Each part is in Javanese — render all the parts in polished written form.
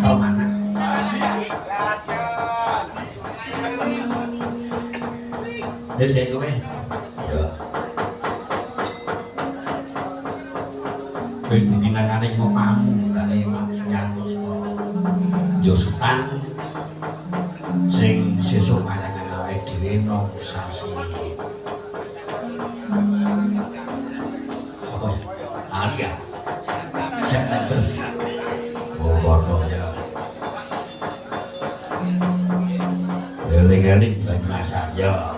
teko maneh. Wis kaya kowe. Ya. Wis dipinangane mau pamu kali nyangkut. Yo setan sing sesuk mayangan awake dhewe nang sasi. Apa ya? Alia. September. Oh, kono ya. Eling-eling bagi masak ya.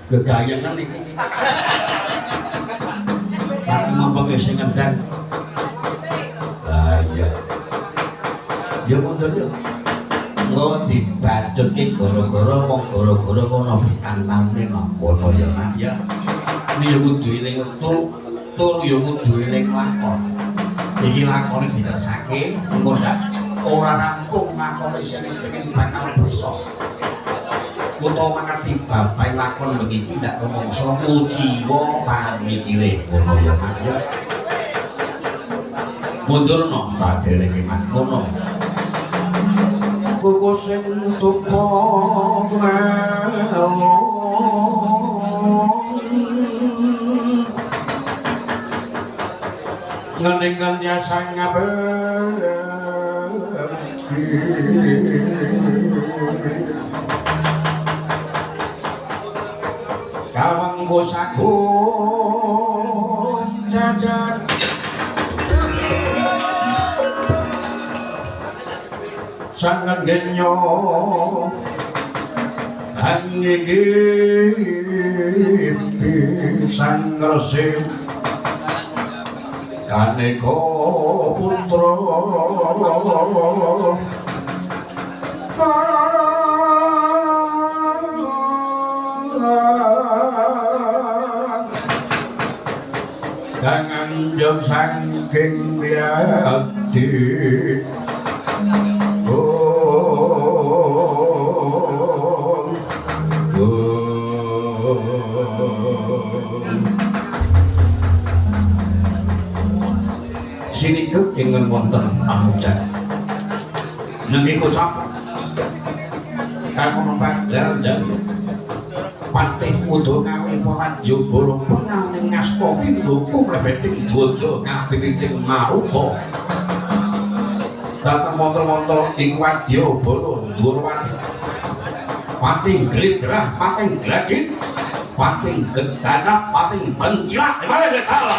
Gegayangan iki. Sak mampu sing ngendang. Lah iya. Ya mundur yo. Engko dibadutke gara-gara wong gara-gara kono pitantamne nang kono ya Mas ya. Ini yo kudu eling wektu, tur yo kudu eling lakon. Iki lakone ditersake, engko sak ora rampung lakone sing pengen bakal besok. Utawa mangerti bapak lakon begini tidak rumangsa mujiwa pamikire ngono ya Mas ya. Mundurno padene ki Mas ngono. kuku sing tupo ngeningan tiasa ngabekti kawangku sakun jajan sangat genyo hangi sang resip kaneko putra kangen jeng saking riati sinikut ingin wonten pamujan nenggi kocap kamu nompak dan patih udo ngawe poradyo bolong pengang nengas kopi lukum lebeting bojo kapipiting marupo datang motor-motor ikwadyo bolong durwati pating gelidrah, pating gelajit pating gedana, pating bencilat dimana getala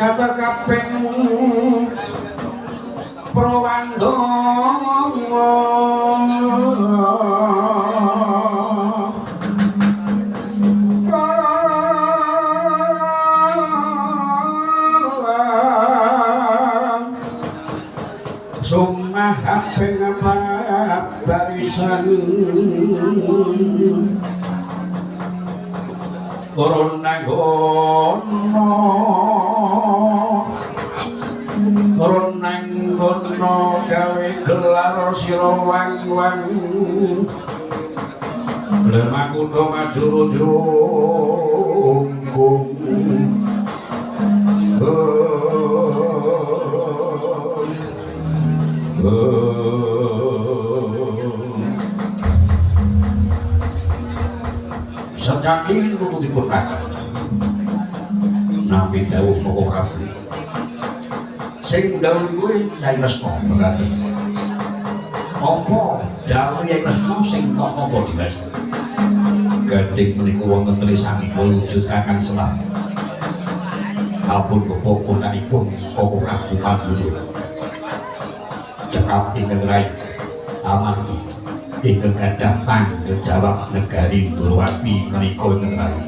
kata kaping prowando sumah kaping apa barisan corona gono ronang gono gawe gelar sira wang-wang lemaku do maju jungkung saking kudu dipun kata nampi dawuh Moko Prabu sing dawuh kuwi Nyai Kresna mekaten apa dawuh Nyai Kresna sing napa Dimas gandeng menika wonten trisanipun wujud Kakang Semar apun kepokonanipun Moko Prabu Pandura cekap ingkang rai amargi ingkang gadhah tanggung jawab negari Durwati menika ingkang rai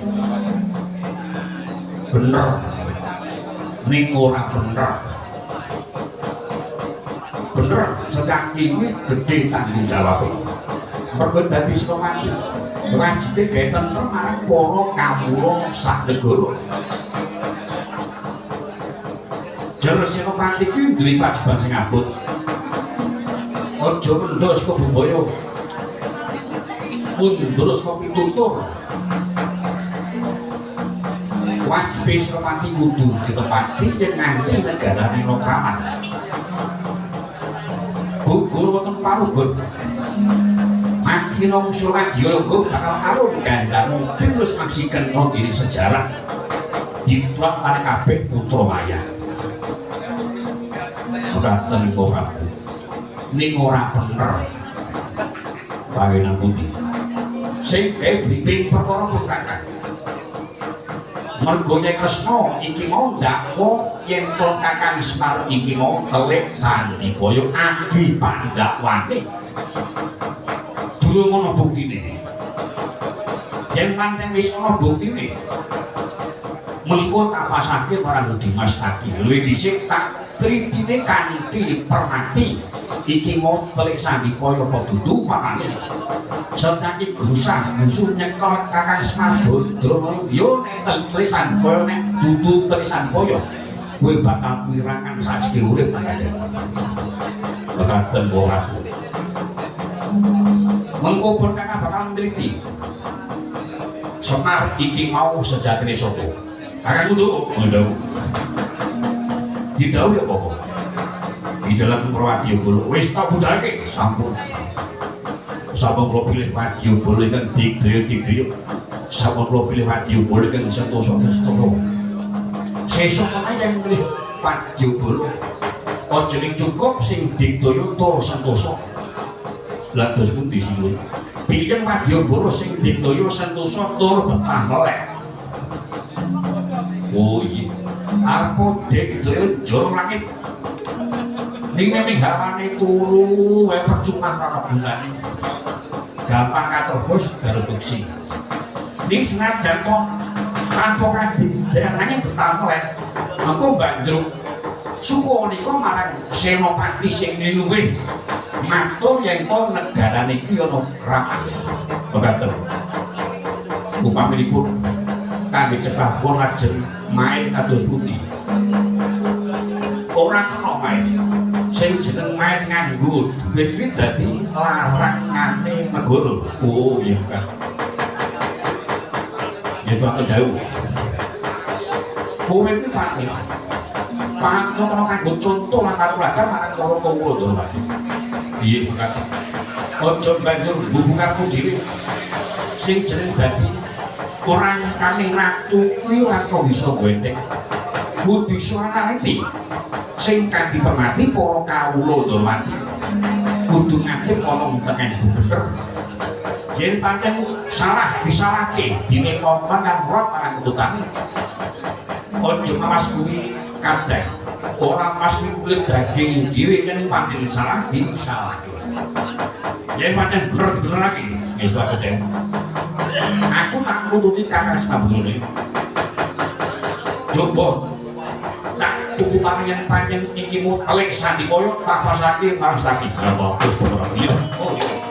bener ning ora bener sedang ini gede tanggung jawab mergo dadi Senopati wajibe gawe tentrem marang para kawula sak negara jero Senopati ki duwe kewajiban sing abot aja mendos kok bebaya mundur kok pitutur wajib Senopati kudu ditepati yen nganti negarane Nokraman gugur wonten parugut mati nang Suradya lungguh bakal alun gandane terus maksiken dene sejarah ditrat marang kabeh putra wayah mekaten Prabu ning ora bener pangenan putih sing blimbing perkara pun kakak mergo Nyai Kresna iki mau ndakwa yen to Kakang Semar iki mau telik Sandipaya agi pandakwane durung ana buktine yen pancen wis ana buktine mengko tak pasake marang Dimas Tadi luwih dhisik tak tritine kanthi permati iki mau telik Sandipaya apa dudu makane sedangkan gerusah musuh nyekel Kakang Semar Badra yo nek telik Sandipaya nek dudu telik Sandipaya kowe bakal pirangan sajake urip makane mekaten ora mengko pun kakak bakal nriti Semar iki mau sejatine sapa kakang kudu ndawuh didhawuhi apa di dalam Wadyabala wis tak budhake sampun kula pilih Wadyabala kan digdaya sampun kula pilih Wadyabala kan sentosa-sentosa sesuk menawa yang milih Wadyabala aja ning cukup sing digdaya tur sentosa lha terus pundi sing pilih Wadyabala sing digdaya sentosa tur betah melek oh iya arep digdaya njur langit ning ming hawane turu wae percuma karo gunane gampang katobos karo beksi ning senajan to tanpa kadhi derengane betah melek engko banjur suku nika marang Senopati sing luwih matur yen to negarane iki ana kraman mboten upaminipun kangge cekah pun lajeng main kados pundi ora kena main sing jeneng main nganggo duit iki dadi larangane negara oh iya kan yes tak dawuh kowe iki pati pangko kanggo contoh lan aturaken marang para kawula to Pak iya kata aja banjur hubunganmu dhewe sing jeneng dadi orang kaning ratu kuwi ora kok bisa gwendeng kudu suwarati sing kanthi pemati para kawula Durwati kudu ngadeg ana teken bener yen pancen salah disalahke dene paman kan rot marang ketutane aja mas kuwi kadang ora mas kulit daging dhewe yen pancen salah disalahke yen pancen bener-benerake wis tak ketemu aku tak nututi Kakang Semar Badra coba tuku panjenengan panjen iki mu telik Sandipaya tak pasake marang saking apa terus beberapa iya oh iya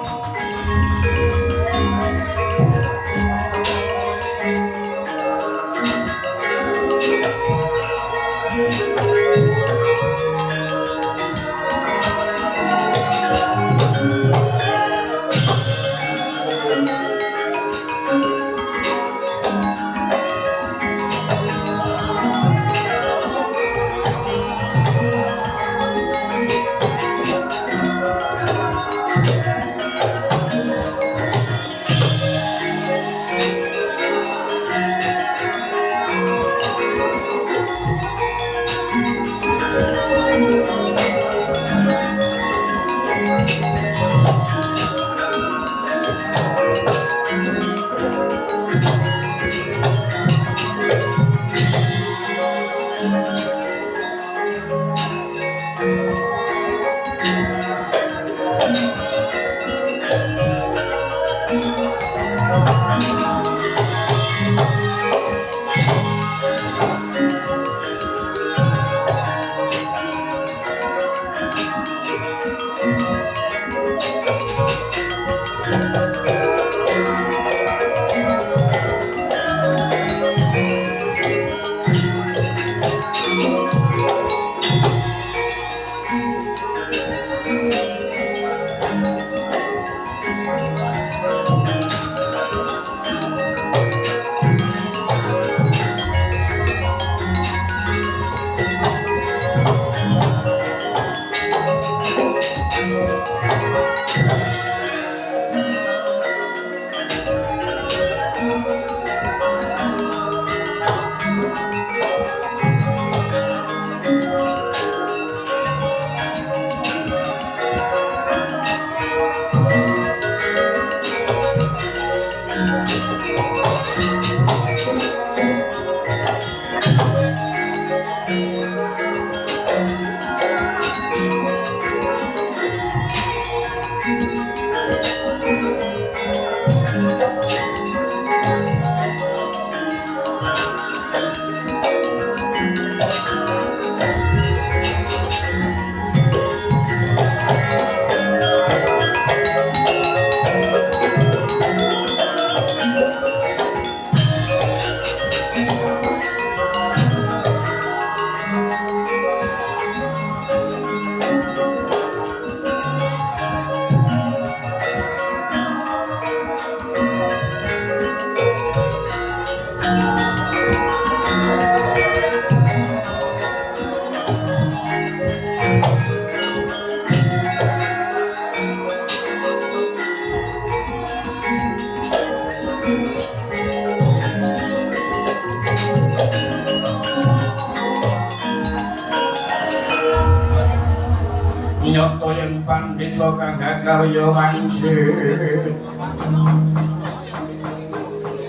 pandhita kang karya wangsit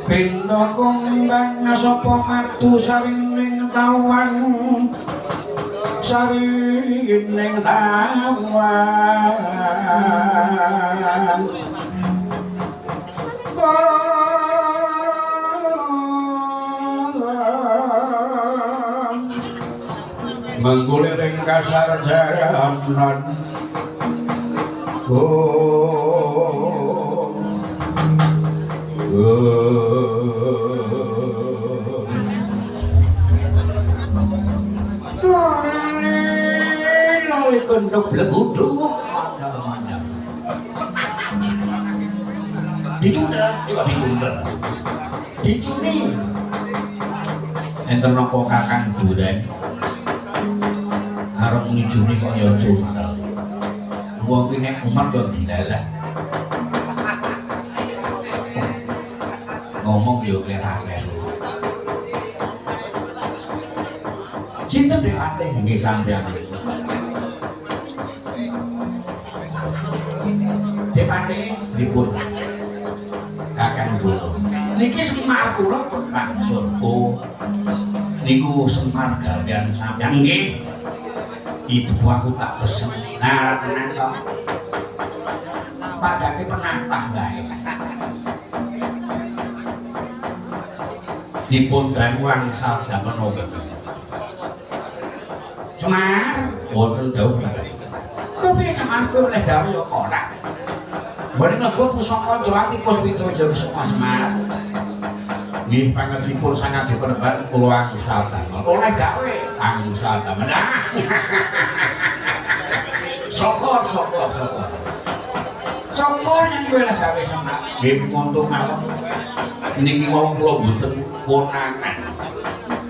pindha kumbang sapa matu sarining tawan sarining tawan menggule ring kasarjanan kendok bleguduk namanya dicundel juga dicundel dicuni enten napa kakang duren arep ngijuni kok ya cundel wong iki nek umat kok dilalah ngomong yo kira-kira cinta dewate nggih sampeyan iki dewate dipun kakang kula niki Semar kula pun surga niku Semar gawean sampeyan nggih ibu aku tak pesen nah tenan kok padake penatah wae dipun danguang sabda menawa Semar wonten dawuh kepiye Semar kowe oleh dawuh ya ora mrene mlebu pusaka Jawati Puspita Semar nggih pangertipun sangat dipeneban kula angsal damel oleh gawe angsal damel syukur yang kowe oleh gawe Semar nggih montung mawon niki wau kula mboten konangan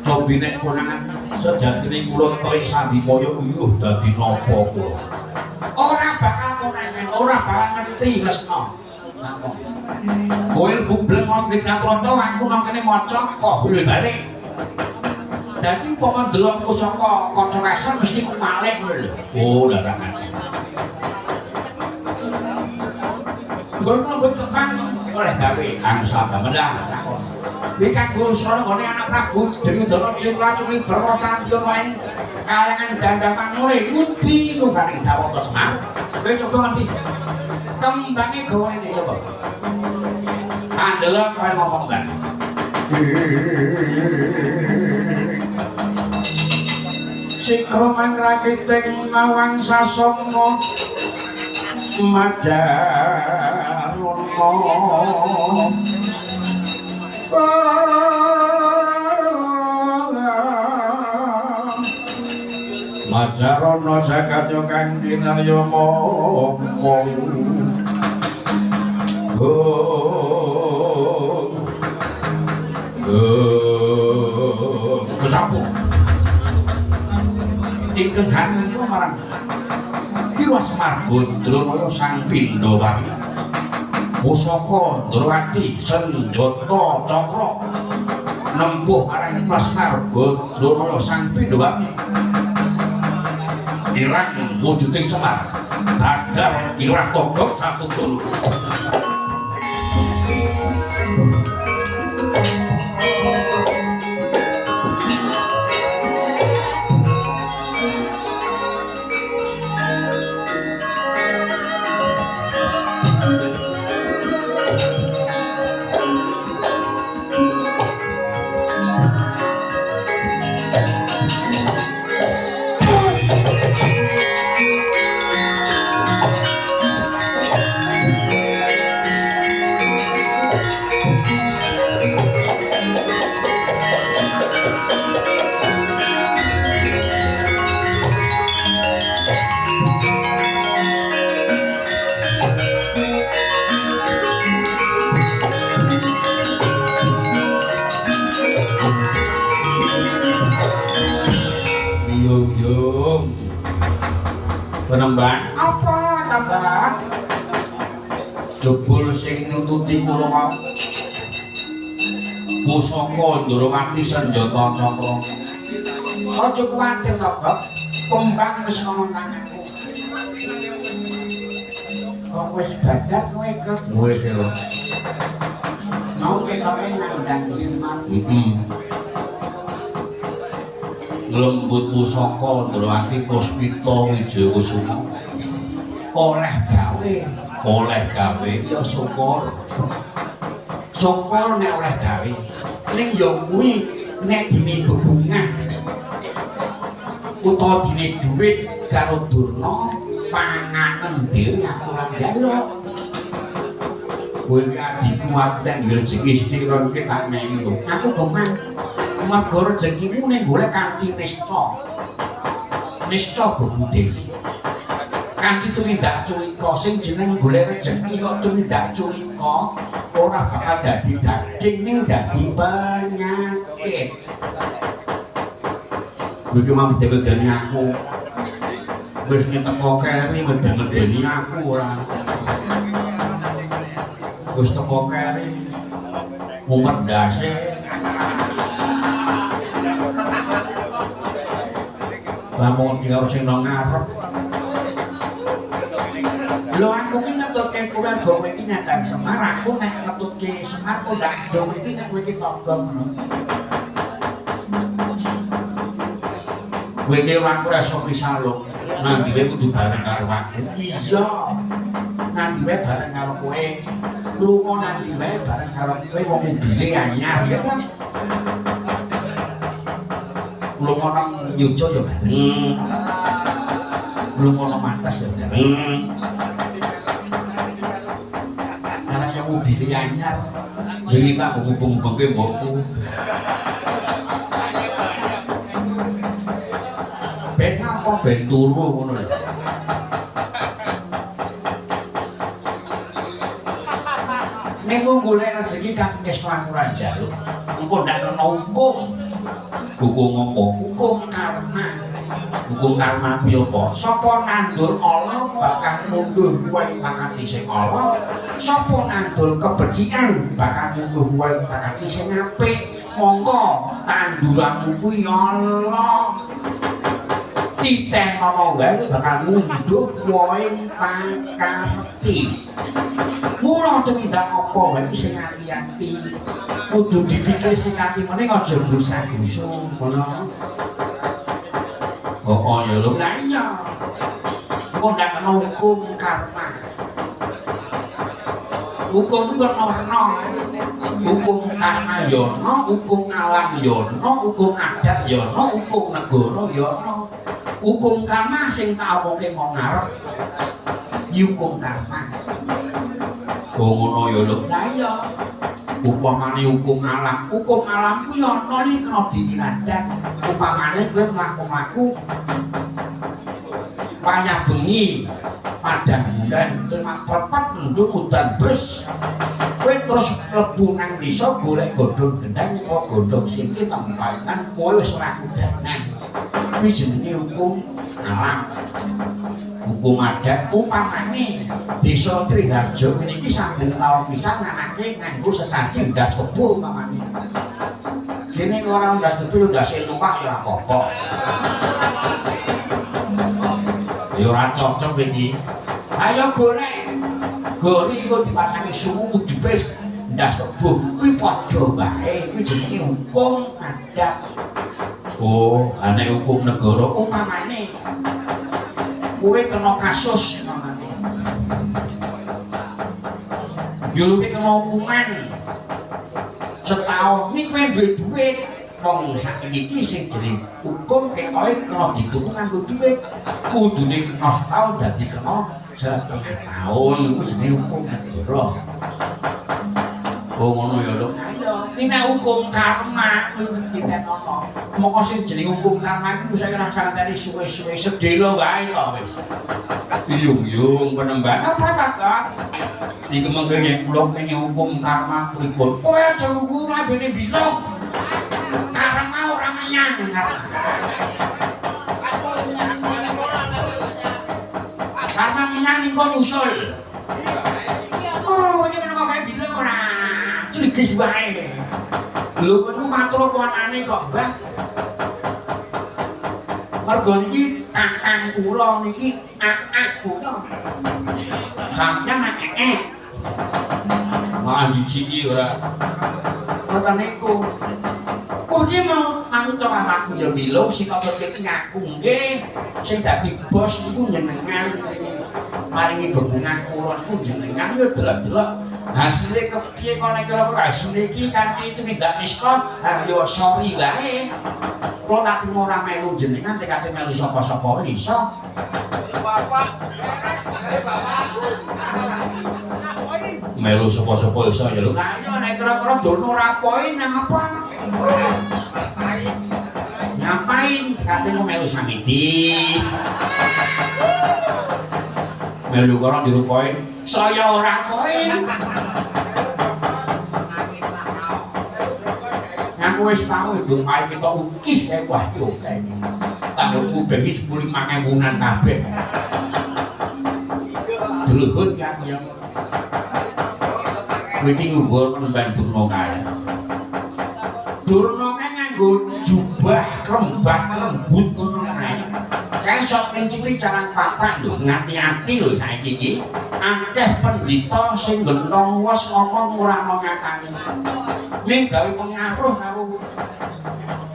cobi nek konangan sejatine kula telik sandipaya uyuh dadi napa kula ora bakal konangan ora bakal ngerti lesna kowe bubleng mos dikratroto aku nang kene maca kok lho balik dadi umpama ndelok pusaka kaca rasa mesti kumalih lho oh larangan ngono betepang oleh gawe angsa damelah Wikanggo Srangane anak Prabu Duryudana Cipacuri Brahmasantya wae kalangan Gandaman mulai ngendi nubaring Jawata Semar kowe coba ngendi kembange gawane coba andelok kaya ngomong kan Sikra mangrakiting nawang sasana majaruna majarana jagat kang dinarya momong kesapu ingkang hantu marang Kiwa Semar Badranaya sang Pindawati pusaka Ndrawati senjata cakra nempuh arang Semar Badranaya sang Pindawati irang wujuding Semar badar irah togok satu dulu Penembang apa tabak jebul sing nututi kula mau pusaka Ndrawati senjata cakra aja kuwatir tabak kembang wis ana tanganku wis bagas kowe kok. Wis lho. Mau ketoke nandang Semar. Lembut pusaka Ndrawati Puspita Wijayakusuma. Oleh gawe ya syukur. Syukur nek oleh gawe. Ning ya kuwi nek dine bebungah utawa dine dhuwit karo Durna panganen dhewe aku ora njaluk. Kowe adikku aku nek rezeki sira iki tak nehi lho. Aku geman mergo rezekimu ning golek kanthi nista. Nista bebudene. Kanthi tumindak culika sing jeneng golek rezeki kok tumindak culika ora bakal dadi daging ning dadi penyakit. Iki mau medeni aku. Wis teko keri medeni aku ora. Wis teko keri mumet ndase. Lamun karo sing nang ngarep. Lho aku ki ngetutke kowe kowe iki nyandang Semar, aku nek ngetutke Semar kok ndak dong iki nek kowe iki togong ngono. Kowe iki ora iso pisalung. Nanti wae kudu bareng karo aku. Iya. Nanti wae bareng karo kowe. Lunga nanti wae bareng karo kowe wong mobile anyar ya kan. Lunga nang Yojo ya bareng. Lunga nang Mates ya bareng. Karena yang mobile anyar. Iki tak hubung-hubungke mbokku. Ben apa ben turu ngono lho. Nek mung golek rezeki kan wis ora njaluk. Engko ndak kena hukum. Hukum apa? Hukum karma. Hukum karma kuwi apa? Sapa nandur ala bakal nundhuh kuwi bakati sing ala. Sapa nandur kebencian bakal nundhuh kuwi bakati sing apik. Monggo tanduranmu kuwi ala. Titen ana wae bakal nundhuh kuwi pakati. Mula tumindak apa wae iki sing ati-ati. Kudu dipikir sing ati meneh aja grusak-grusu ngono. Oh ya lho. Lah iya. Kok ndak kena hukum karma. Hukum werna-werna. Hukum karma ya ana, hukum alam ya ana, hukum adat ya ana, hukum negara ya ana. Hukum karma sing tak omongke mau ngarep. Hukum karma. Oh ngono ya lho. Lah iya. Upamane hukum alam ku ya ana iki kena ditinadak. Upamane kowe mlaku-mlaku payah bengi padang bulan temak pepet ndung udan bres. Kowe terus mlebu nang desa golek godhong gendang apa godhong singki tempalan kowe wis ora kudanan. Kuwi jenenge hukum alam. Hukum adat upamane desa Triharjo niki saben taun pisan anake nganggo sesaji ndas kebo upamane. Dene ora ndas kebo ndas numpak ya apa-apa. Ya ora cocok iki. Ayo golek. Gori iku dipasangi sumu ujupe ndas kebo. Kuwi padha bae, kuwi jenenge hukum adat. Oh, ana hukum negara upamane kowe kena kasus namane. Juluke kena hukuman setahun ning kowe duwe dhuwit wong sakniki sing jeneng hukum ketoke kena dituku nganggo dhuwit kudune kena setahun dadi kena setengah tahun kuwi jenenge hukum negara. Oh ngono ya lho. Ini hukum karma kuwi kita ono. Moko sing jeneng hukum karma iki wis ora santeni suwe-suwe sedelo wae to wis. Yung-yung penembak apa tak? Iki mengke kula pengen hukum karma pripun. Kowe aja lugu labene bilong. Karma ora menyang. Karma menyang engko nyusul. Oh, iki menawa kae bilong ora. Cligih wae. Lho kok matur panane kok, Mbah? Mergo niki kakang kula niki akak kula. Sampeyan nek Malah biji ora. ngoten niku. Kuwi mau manut aku ya milo sing kok ngaku nggih. Sing dadi bos niku jenengan sing maringi bebungah kula niku jenengan yo delok-delok hasilnya kepiye kok nek kira hasilnya iki kanthi tumindak nista yo sorry wae. Kula tak ora melu jenengan tekate melu sapa-sapa iso. Bapak. Melu sapa-sapa iso ya lho. Lah iya nek kira-kira dono ora poin nang apa? Ngapain? Katanya mau melu samiti. Melu kono jero poin. Saya ora poin. Aku wis tau dumae kita ukih kae wah yo kae. Tanggoku bengi 10.000-an kabeh. Duluhun ki aku yang iki ngumpul nemban Durna kae. Durna kae nganggo jubah rembak-rembut ngono kae. Kae sok principe carang papak lho, ngati-ati lho saiki iki. Akeh pendhita sing gentong wes ngomong ora ngakani. Ning gawe pengaruh karo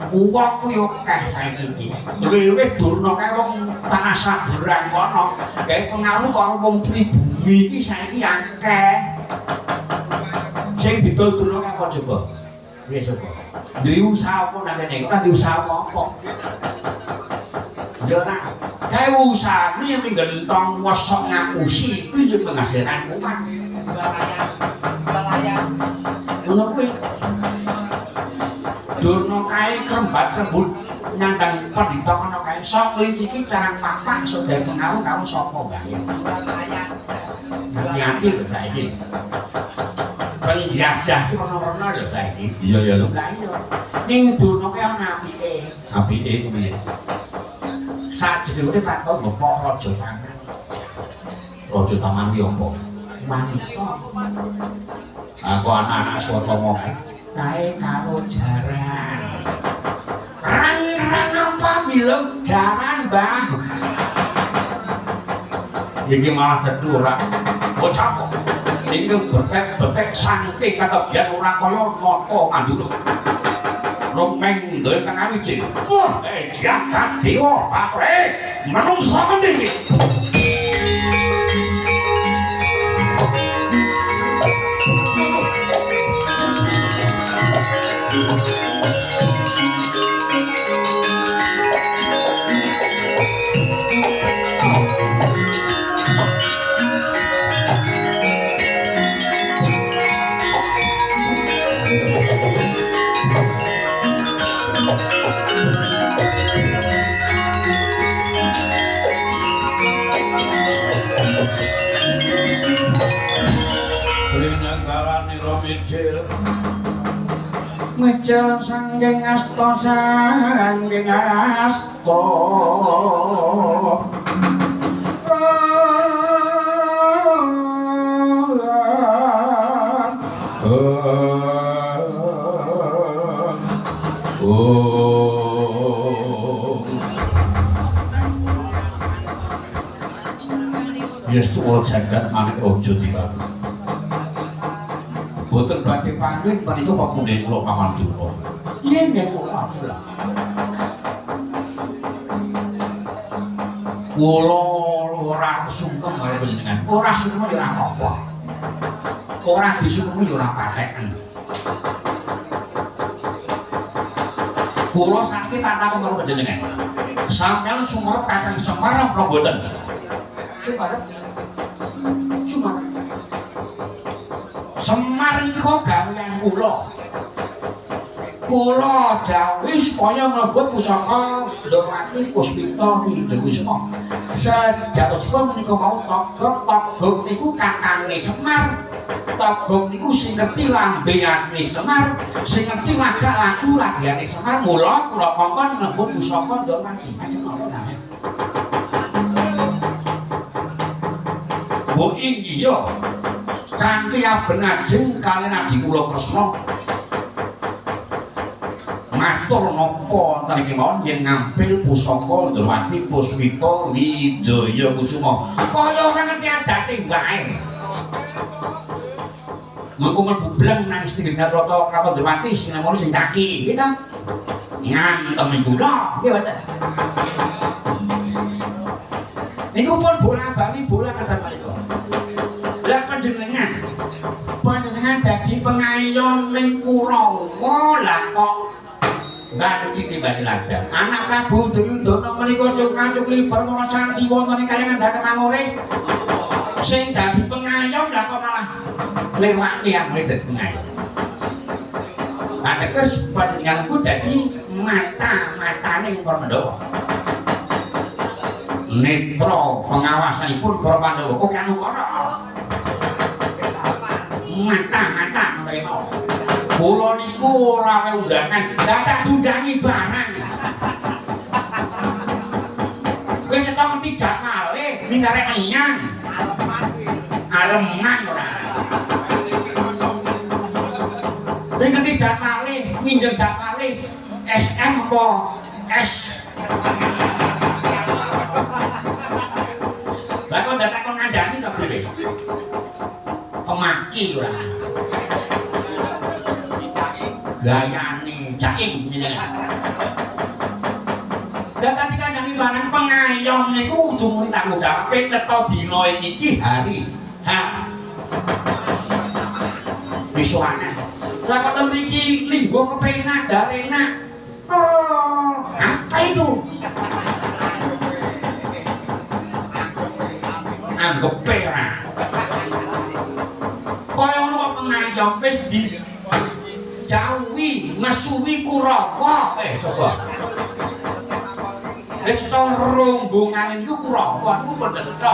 wong ku yo akeh saiki iki. Luwih Durna kae wong tanah saburan kono, gawe pengaruh karo wong pribumi iki saiki akeh. Sing ditulurno kae apa coba? Piye coba? Duwe usaha apa nang kene? Ora duwe usaha apa? Yo nak, kae usahane yang gentong wosok ngapusi kuwi yo menghasilkan uang. Ngono kuwi. Durna kae krembat-krembut nyandang pendhita kono kae sok linciki carang papak iso gawe pengaruh karo sapa wae. Hati-hati lho saiki. Penjajah ki ono-ono lho saiki. Iya ya lho. Lah iya. Ning Durna kae ana apike. Apike kuwi. Sajroné tak tau ngepok raja tangan. Raja taman ki apa? Wanita. Aku anak-anak Swatama kae. Kae karo jaran. Rang apa bilang jaran, Bang? Iki malah cedhu ora. Bocah kok. Iki betek-betek saking kata biyen ora kaya mata mandulu. Romeng duwe kang awiji. Wah, jagat dewa, Pak. Menungso ngendi iki? Ngecel sanggeng asta sanggeng asta Yes tuwa jagat manik raja tiba. Boten badhe pangling menika papunten kula Paman Durna. iya nggih kula pula Kula ora sungkem karo panjenengan. ora sungkem ya apa ora disungkem ya ora patheken Kula sakit tak takon karo panjenengan. Sampeyan sumerep Kakang Semar apa mboten? Sumarep Semar iki kok gawean kula. kula dawuh supaya nglebet pusaka Ndorowati Puspita Wijowisma. Sejatosipun menika mau Togog niku kakange Semar. Togog niku sing ngerti lambeyane Semar, sing ngerti lagu lagane Semar. Mula kula kongkon nglebet pusaka Ndorowati. Ajeng napa nggih? Oh iya. Kanthi aben ajeng kaliyan adhi kula Kresna. matur napa wonten iki mawon yen ngampil pusaka Ndrawati Puspita Wijaya Kusuma kaya ora ngerti adate wae mengko mlebu bleng nang Stinggrat Rata Kraton Ndrawati sing namono sing caki nggih ta ngantem iku nggih mboten niku pun bola-bali bola kata menika lah panjenengan dadi pengayon ning Kurawa lah kok Mbak Citi Badiladan anak Prabu Duryudana menika cuk-cukli permana santi wonten ing kayangan dhateng Amore sing dadi pengayon lah kok malah lewat tiyang mriki dadi pengayon ateges panjenenganku dadi mata-matane para Pandhawa netra pengawasanipun para Pandhawa kok Yanukara mata-mata mereka kula niku ora undangan tak dundangi barang wis cetok ngerti jakale ning arek enyang aleman ora ning ngerti jakale nginjem jakale SM apa S lah kok ndak takon ngandani to piye pemaki ora gayane jaim jenengan dan tadi kandhani barang pengayom niku kudu muni tanggung jawab cetha dina iki hari wisuane lah kok mriki linggo kepenak darena oh apa itu anggap perak kaya ono pengayom wis di jauhi mesuwi Kurawa sapa wis to rombongan niku Kurawa niku pencetha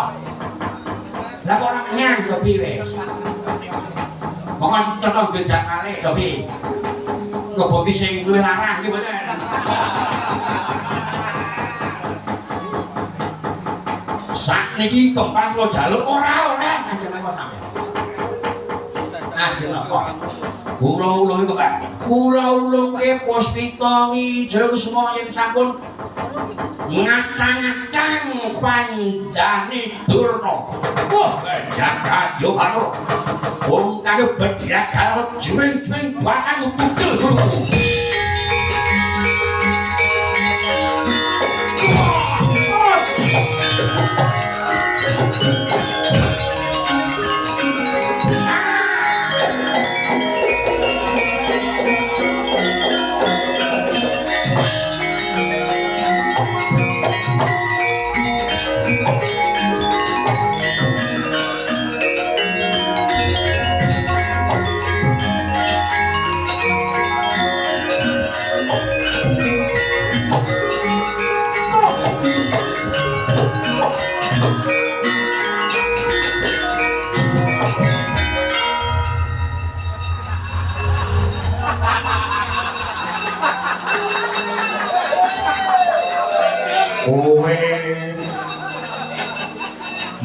lah kok ora menyang to piye monggo cetha bejakane to piye ngeboti sing luwih larang iki mboten sakniki kempang kula jaluk ora oleh ajeng apa sampe ajeng apa kula-ula iku Pak kula-ula Puspita Wijaya Kusuma yen sampun ngatang-ngatang kandhane Durna wah jagat yo Bathara wong kang bedhak karo juweng-juweng bakal tugel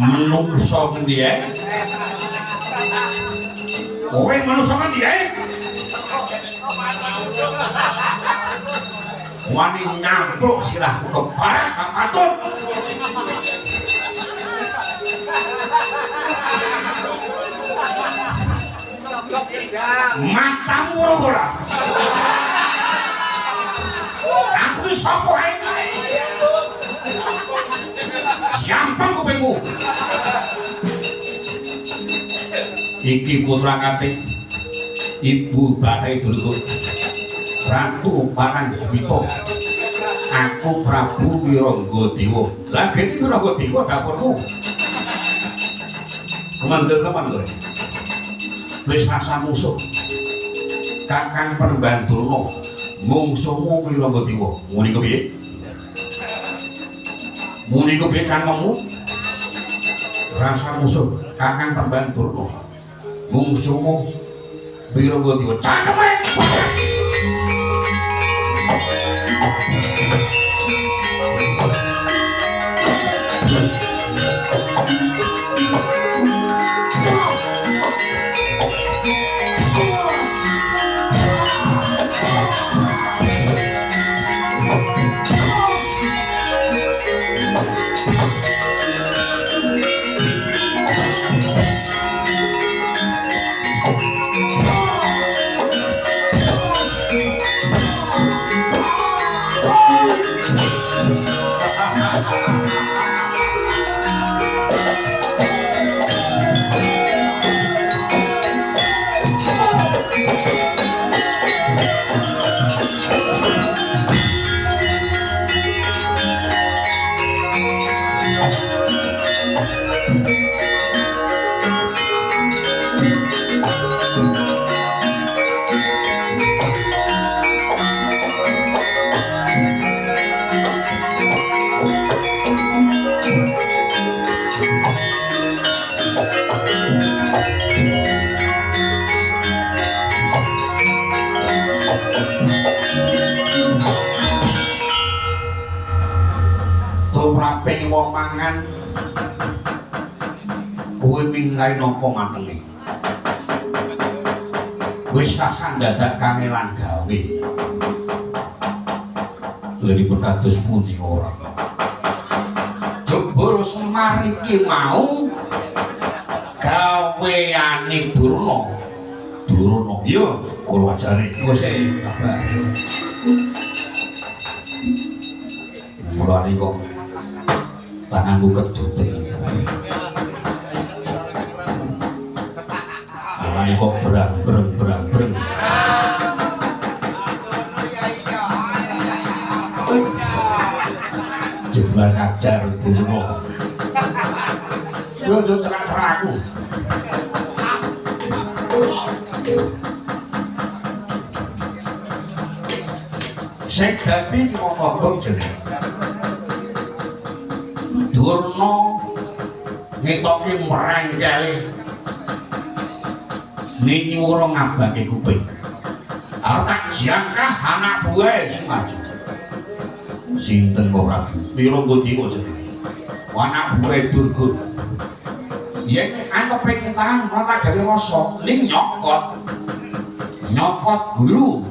menungso ngendi ae kowe menungso ngendi ae wani nyampuk sirahku keparak kapatut matamu ora aku iki sapa ae gampang kupingmu iki putra kating ibu Bathari Durga Ratu Parangwita aku Prabu Wiranggadewa lah gene Wiranggadewa dapurmu kemandel-teman kowe wis rasa musuh Kakang Prembandurna mungsuhmu Wiranggadewa muni kepiye muni kepiye cangkemmu rasa musuh Kakang Prembandurna mungsuhmu Wiranggadewa cangkeme Tupraping wong mangan kuwi mingkai napa matenge wis sasan dadak kangelan gawe liripun kados pundi ora jebul Semar iki mau gaweane Durna yo kula ajari wis kabar mulane kok tanganku kedute mulane kok berang jebak ajar Durna yo cerak-cerak aku sing dadi ngomong jeneng Durna ngetoke merengkele niwara ngabake kuping arep tak jangkah anak buah sing maju sinten kok Prabu pira Godewa jenenge anak buah Durga yen antep ing tangan ora gawe rasa ning nyokot gulu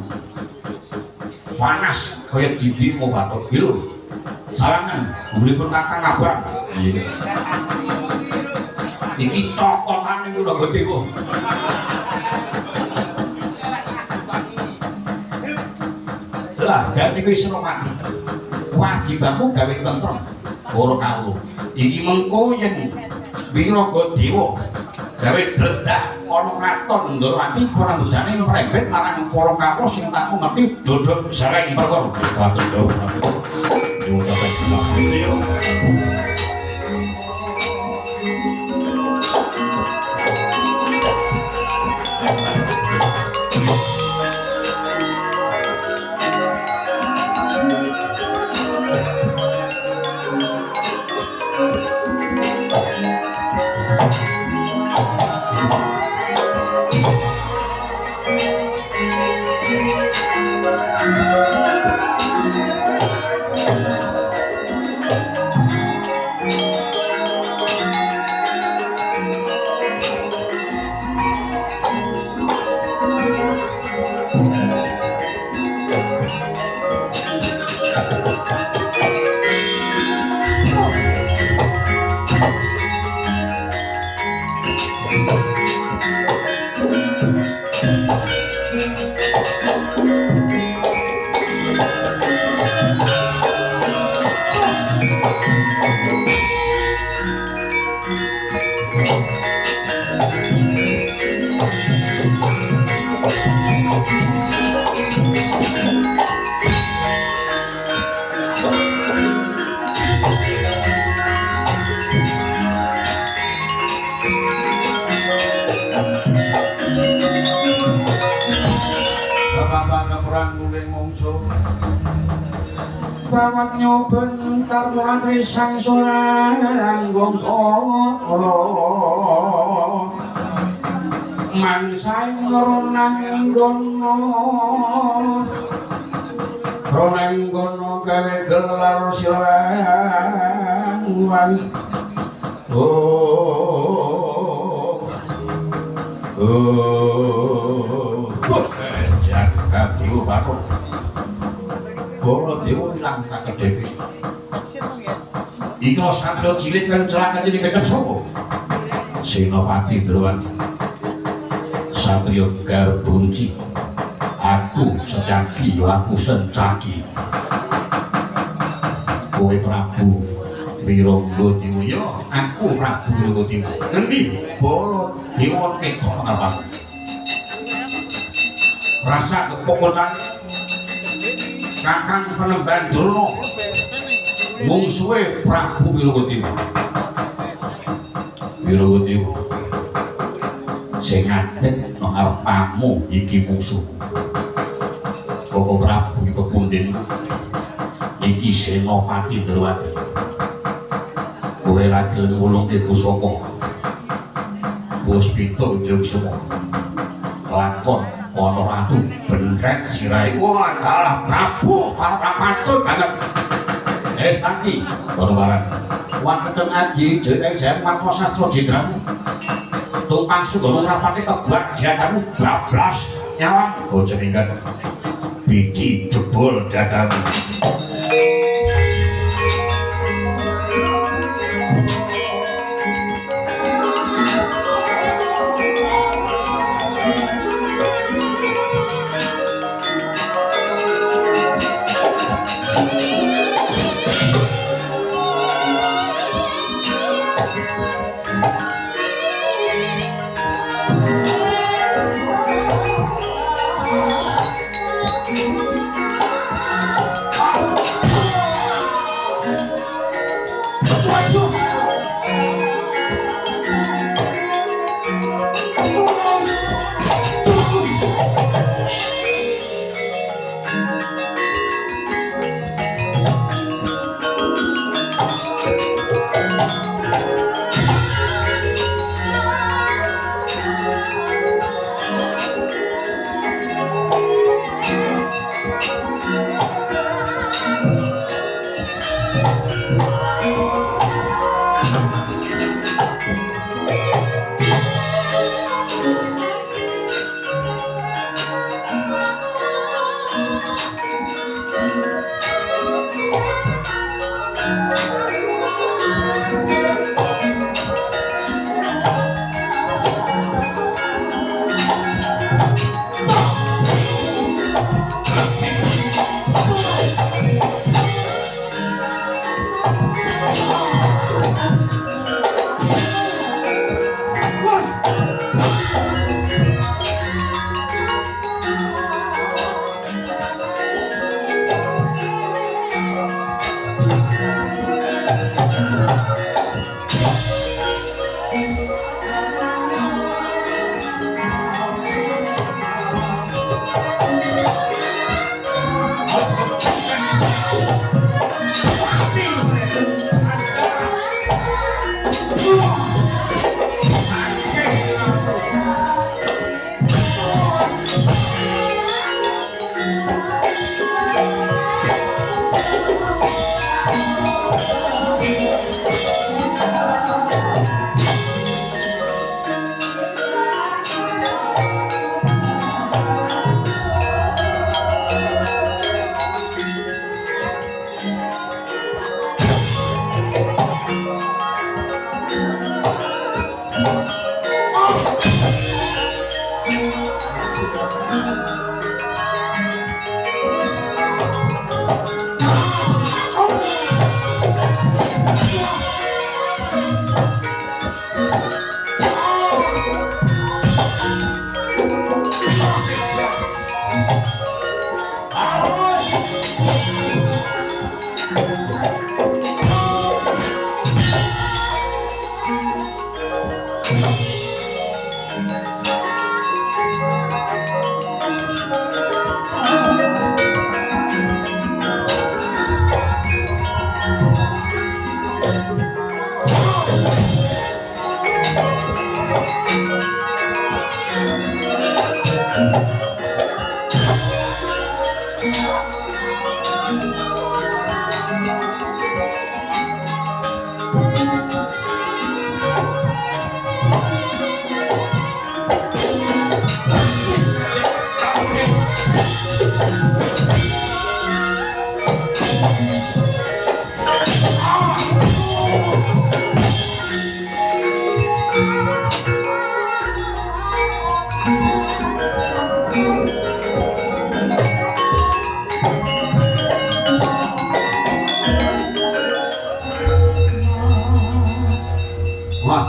panas kaya didi mau batok gilo sarangan gulipun kakang abang iki cokotan itu udah gede kok lah dan ini senopati wajib aku gawe tentrem ora kawula iki mengko yen Wiragodewa gawe dredah ana kraton Ndorowati kurang bujane mrembet marang para kawula sing tak ngerti dodok sareng perkara kados dawuh yo sampai yo bawat nyoben karmu antri sang sorang gongkoro mansai ngeronang gono ronang gono gawe gelar silangwan jagat diu baru Baladewa ilang tak kedhewe. Iki satria cilik kan celaka cilik kecek sapa? Senopati Ndorowati. Satria Garbunci. Aku secaki, aku sencaki. Kowe Prabu Wirangga Dewa ya aku Prabu Wirangga Dewa ngendi bala dewa ketok apa rasa kepokotan Kakang Penemban Drona mungsuhe Prabu Wirangga Dewa Wirangga Dewa sing ngadeg nang arepamu iki mungsuh Koko Prabu iki pepundhen iki Senopati Ndrawati kowe ra gelem ngulungke pusaka Puspita Ujung Sumo lakon ana ratu bentrek sirahe wah kalah Prabu para patut banget Saki kono barang wonten aji jeng jam makro sastra jendramu tumpang sugeng rapati kebak jadamu bablas nyawa oh jenengan biji jebol dadamu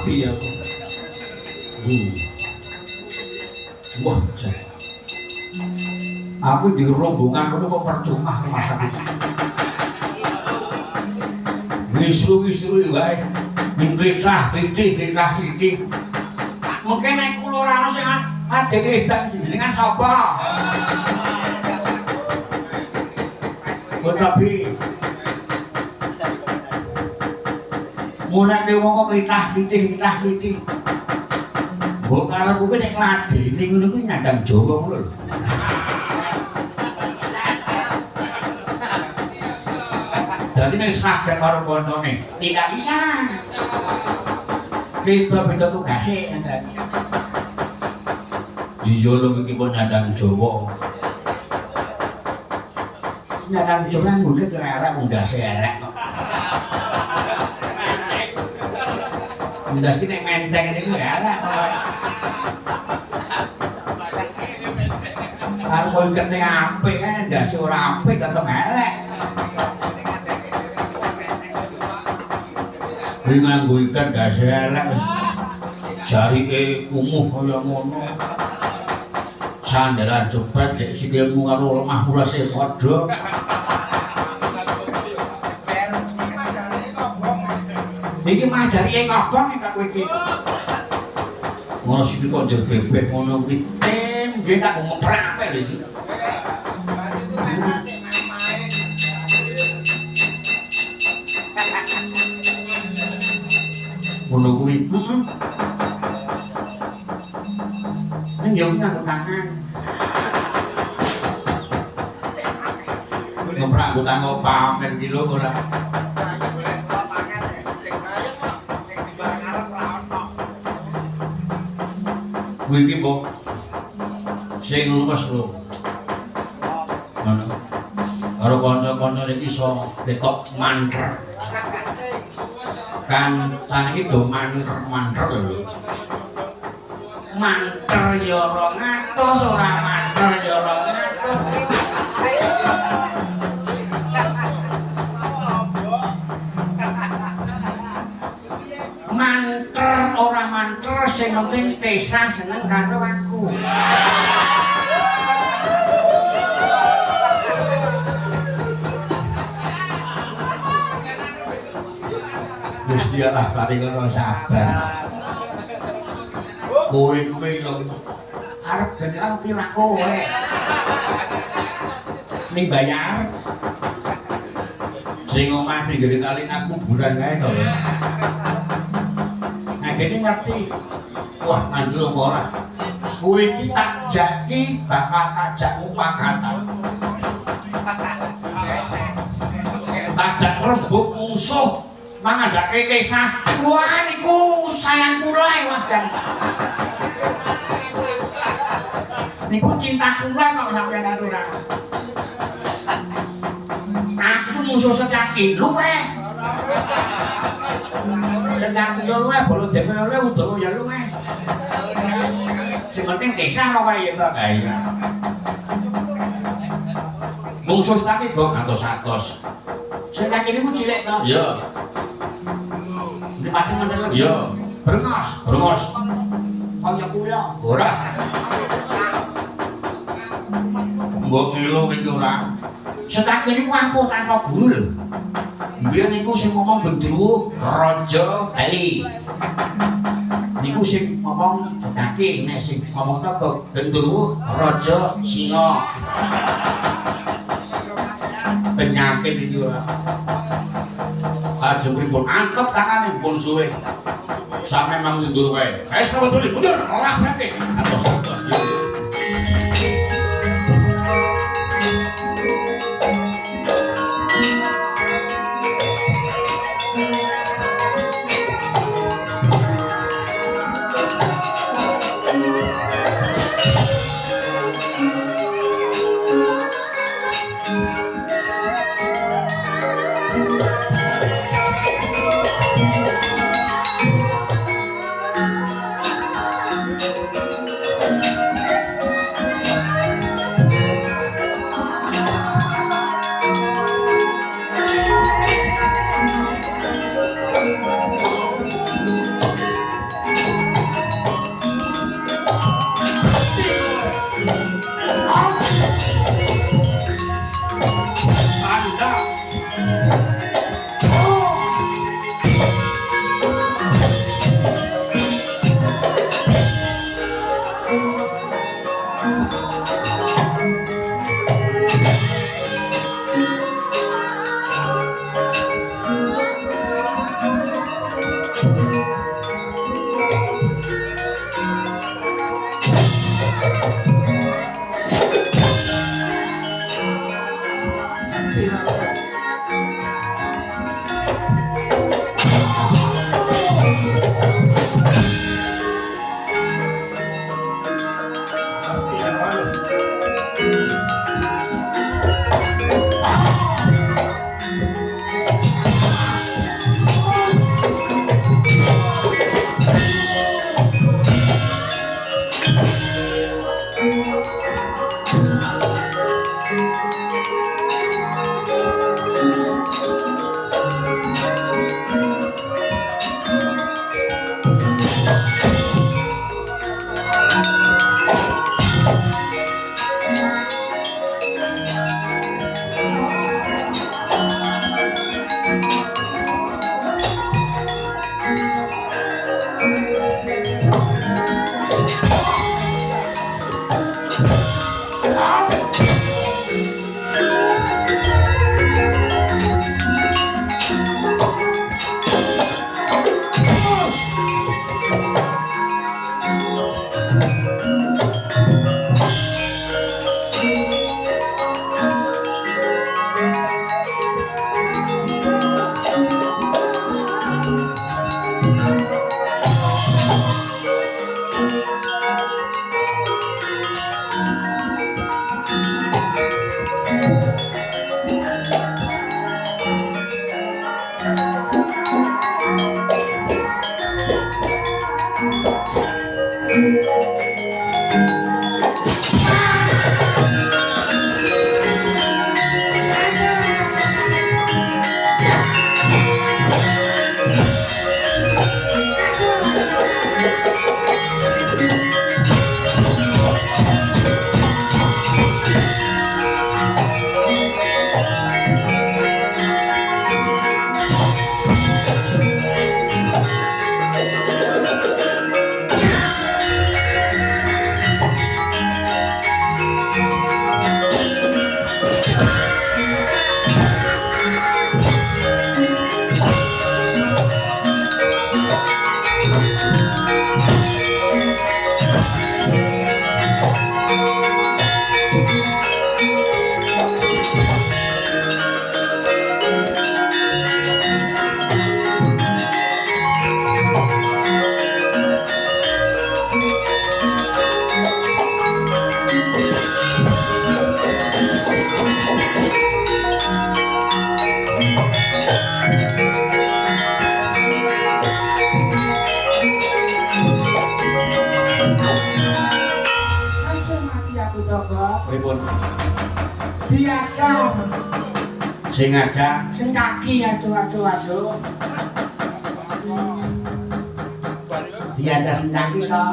rapi aku. Wah, aku di rombongan itu kok percuma masa itu. Wisru wae. Ngricah titik. Mungkin nek kula ora ono sing adek edan jenengan sapa? Tapi mulai ke wong kok ngricah titik. Mbok karepku ki nek ngladeni ngono kuwi nyandang Jawa ngono lho. Jadi nek saged karo koncone, tidak bisa. Beda-beda tugasnya andane. Iya lho iki pun nyandang Jawa. Nyandang Jawa mungkin elek wong ndase elek kok. Ndas ki nek menceng niku elek kok. Karo kowe kene apik kan ndase ora apik tetep elek. Nganggo ikan ndase elek wis jarike kumuh kaya ngono. Sandalan cepet nek sikilmu karo lemah pulase padha. Iki majari ngobong nek kowe iki. Ngono sikil kok njer bebek ngono kuwi. Nggih tak ngeprak ape lho iki. Ngono kuwi. Ning yo nganggo tangan. Ngeprak nggo tangan pamer iki lho ora. Kuwi iki mbok sing luwes lho. Ngono. Karo kanca-kanca iki iso ketok manter. Kan saniki do manter lho. Manter ya 200 ora manter ya 200. Manter ora manter sing penting Tessa seneng karo aku. Gusti Allah paringono sabar. Kowe kuwi lho arep ganjaran pira kowe. Ning bayar. Sing omah pinggir kali nang kuburan kae to. Nah kene ngerti. Wah, mandul apa ora? Kowe iki tak jaki bakal ajak mupakatan. Tak rembug musuh mangandake Tessa. Wah niku sayang kula wajan. Niku cinta kula kok sampeyan ora. Aku musuh sejati, luwe. Sejati yo luwe, bolo dhewe luwe, Udawa ya luwe. Sing penting Tessa ora kaya kae. Musuh sejati kok atos-atos. Sing iki niku cilik to? Iya. Ini pati mendeleng? Iya. Brengos. Kaya kula. Ora. Mbok ngelo iki ora. Setake niku ampuh tanpa guru lho. Mbiyen niku sing ngomong Gendruwo Raja Bali. Niku sing ngomong Setake, nek sing ngomong Toko Gendruwo Raja Singa. Penyakit iki ora. Ajeng pripun antep tangane pun suwe. Sampe mang mundur wae. Ayo sawetuli mundur ora berarti. Atos-atos. Sing ngajak sing kaki aduh. Diajak sing kaki to.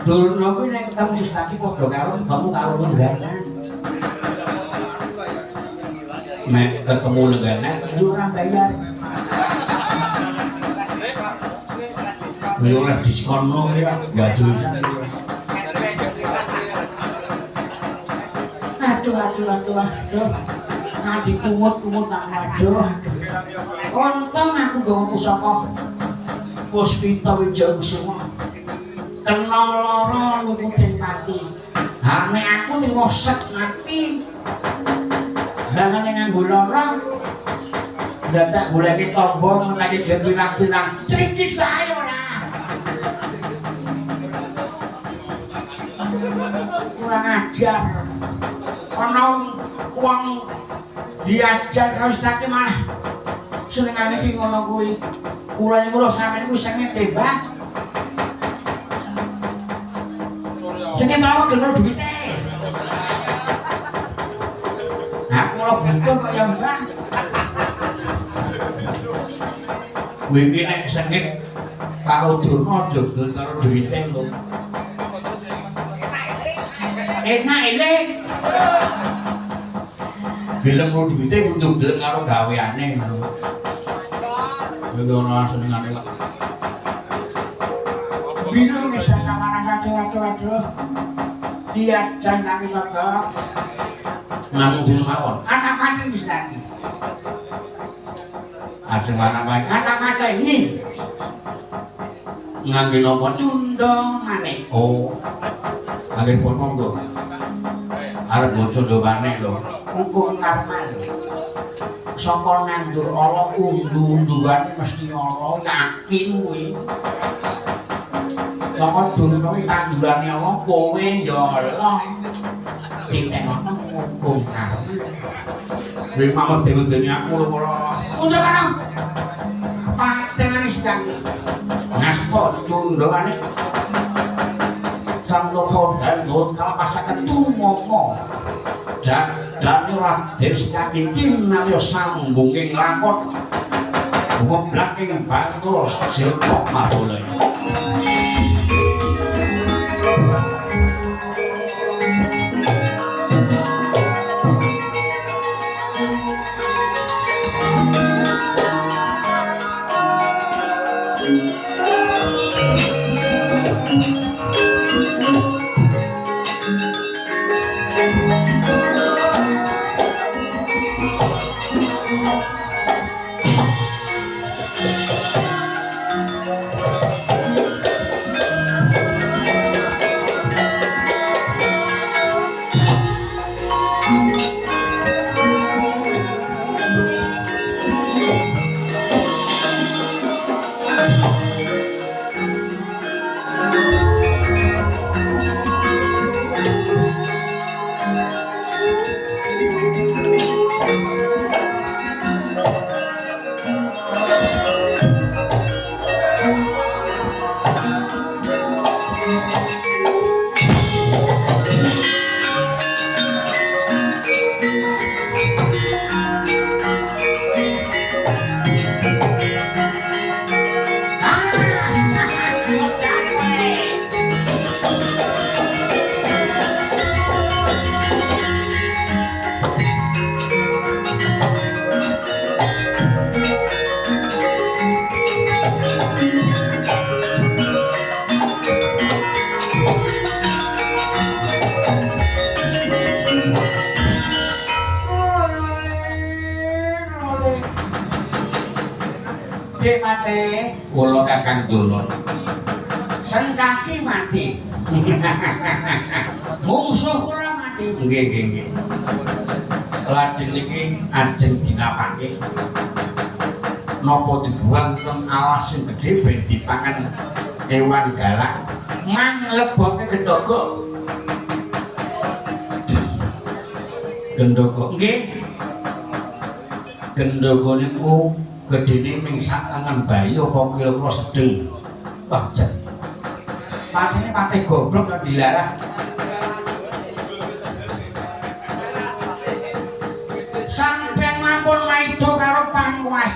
Durna kuwi nek ketemu sing kaki padha karo ketemu karo lengganan. Nek ketemu lengganan yo ora bayar. Yo ora diskon no ya, baju pisan. Aduh. Ngadi kumut tak aduh. Untung aku gawa pusaka Puspita Wijakusuma. Kena lara luputing pati. Ha nek aku trimo sek mati. Dangane nganggo lara. Dadak goleki tombo ngetake dhewe pirang-pirang. Crikis ae ora. Kurang ajar. Ana wong diajar harus take malah senengane iki ngono kuwi. Kula niku sampeyan niku sing tembak. Sing tahu gelem duwite. Aku ora butuh kok ya mbah. Wingi nek sengit karo Durna jogol karo duwite lho. Enak eling. Film lu duwite kudu gelem karo gaweane. Lha ono senengane kok. Bingung kita marah aduh. Dia jan sakit kok. Namung dino mawon. Kata-kata bisa. Ajeng mana-mana kata-kata ini. Ngangge napa cundha maneh. Oh. Nggih pun monggo. Arep mau cundha maneh lho. Hukum karma. Sapa nandur ala undu-unduan mesti ala yakin kuwi. Lha Durna iki tandurane ala kowe ya Allah. Ditenono hukum karma. Kuwi mamut dene aku lho. Undur kana. Patenane sedang. Ngasto cundhane. Sang lopo dan hut kalapasaken tumama. Dan Raden Setyaki kinarya sambunging lakon gumeblak ing Bantul Silpok Mabole. Dek mati, kula Kakang Durna. Sencaki mati. Mungsuh kula mati. Nggih. Lajeng niki ajeng dinapake. Napa dibuang ten alas sing gedhe ben dipangan kewan galak. Mang leboke gendhoga. Gendhoga nggih. Gendhoga niku gedene ming sak tangan bayi apa kira-kira sedeng. Wah, jan. Patine patih goblok kok dilarang.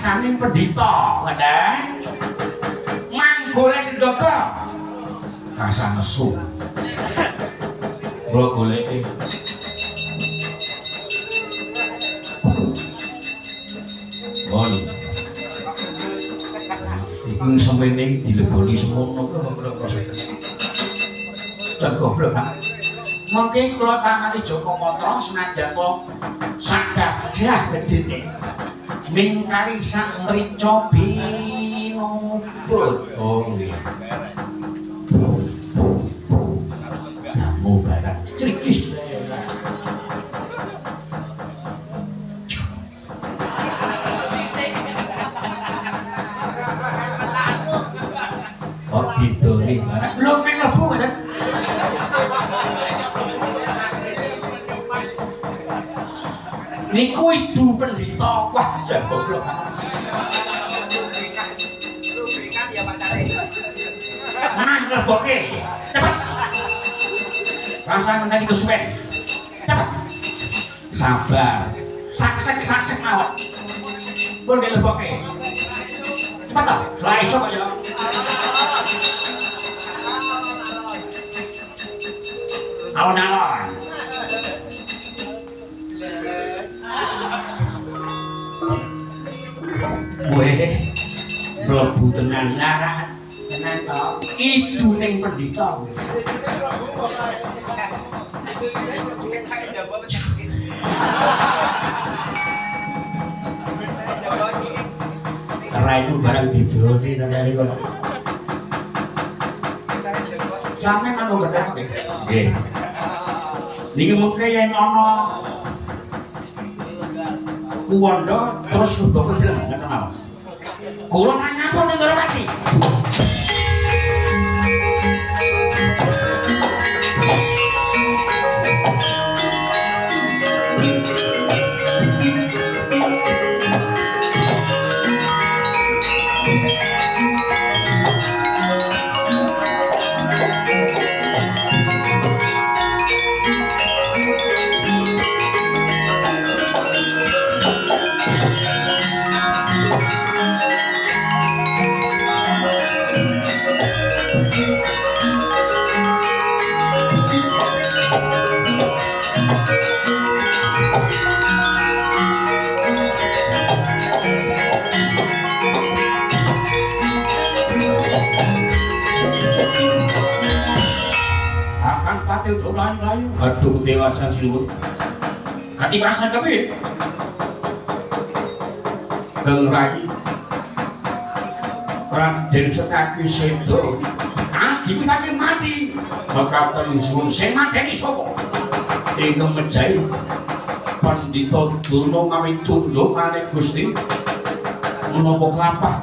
rasane pendhita kadang manggolek ndogo rasa nesu kula goleke mon iku semene dileboni semono kok kira-kira cek goblok mungkin kula tamani Joko Matra senajan kok sak gajah gedene mingkari sak mrica binobot oh nggih kamu barang crikis kok gitu nih barang lu kan lebu kan niku itu pendhita wah jan goblok lubrikan ya pacare ngleboke cepet rasane tadi kesuwen cepet sabar saksek mawon pun ngleboke cepet to la iso kok ya alon-alon weh mlebu tenan larangan tenan to idu ning pendhita ora itu barang didoni nang kono sampe mangko gedhe nggih niki mengke yen ana kuwondo terus mbok bilang ngoten mawon kula nang ngapun ning Ndorowati aduh dewasa siluwun katipasan kepiye Kang Rai Raden Sekaki Sedo dipitake mati makaten suwun sing mateni sapa ing Mejai Pandhita Durna ngawit cundhungane Gusti menapa klapah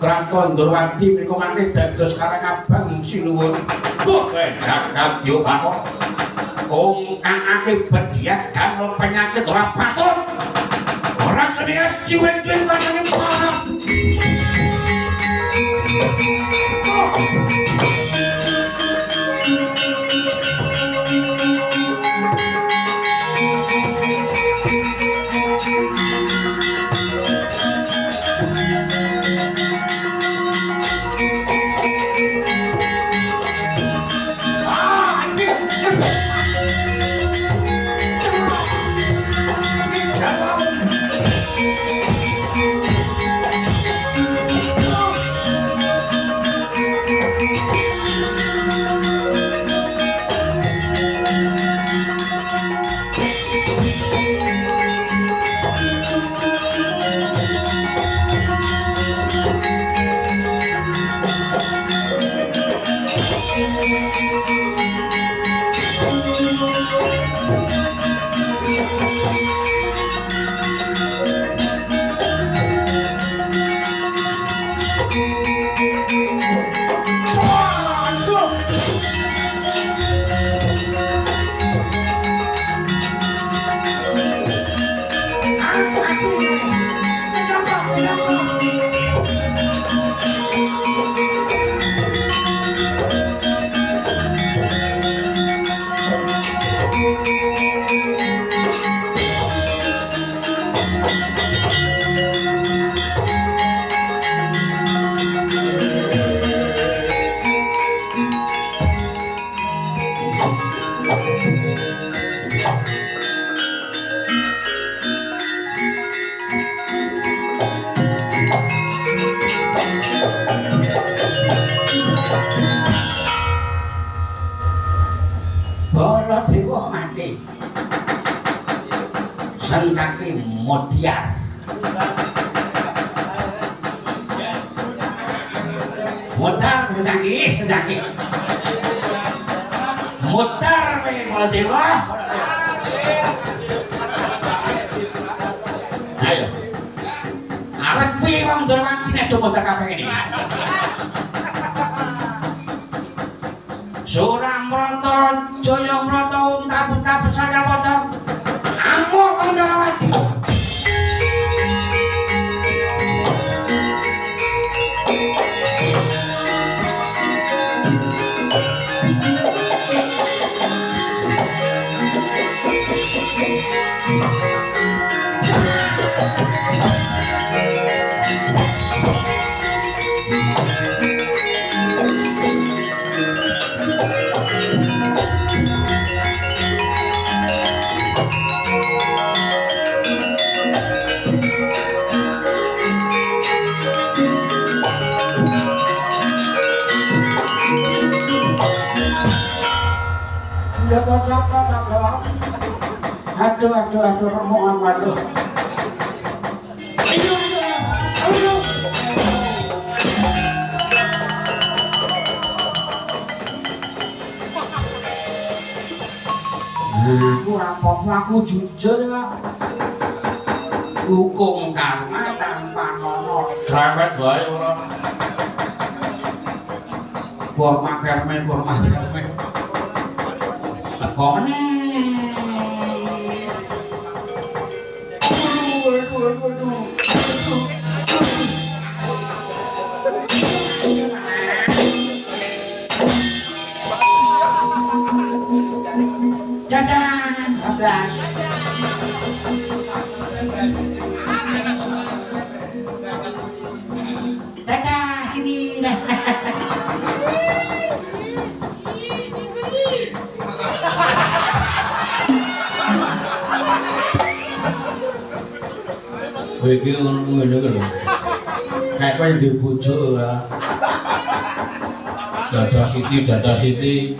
Kraton Ndorowati menika maneh dados Karangabang sinuwun jagat diobako Om kang akibat dia kang penyakit ora patut orang kene cuwen-cuwen panjenengan parah Sencaki modiar. Mutar sedaki. Mutar we Baladewa. Ayo. Arep piye wong Durmati nek do mutar kabeh ini. Suramrata, Jayamrata, unta-unta besaya padha. Amuk wong Durmati. Aduh, remongan waduh. Ayo. Aku rampok, aku jujur ya. Hukum karma tanpa nono. Cerewet bae ora. Kurma kerme. Teko meneh. Jajan, 12. Dadah, sini. Iki ngono lho. Kayak kowe duwe bojo ya. Dadah Siti.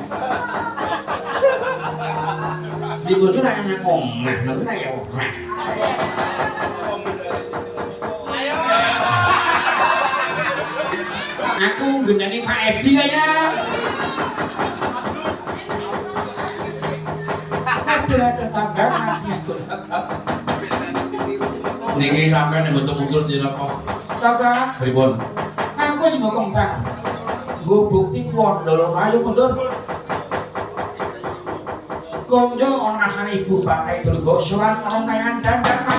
Di bojo ra nang omah, nang ora ya omah. Aku gendani Pak Edi ya. Aduh tangga. Niki sampeyan mbutul-mbutul dirapa? Kakak, pripun? Aku wis nggo kembang. Nggo bukti wandala ayo mundur. Konjo ana asane ibu bapak Durga sowan rongkayan dandan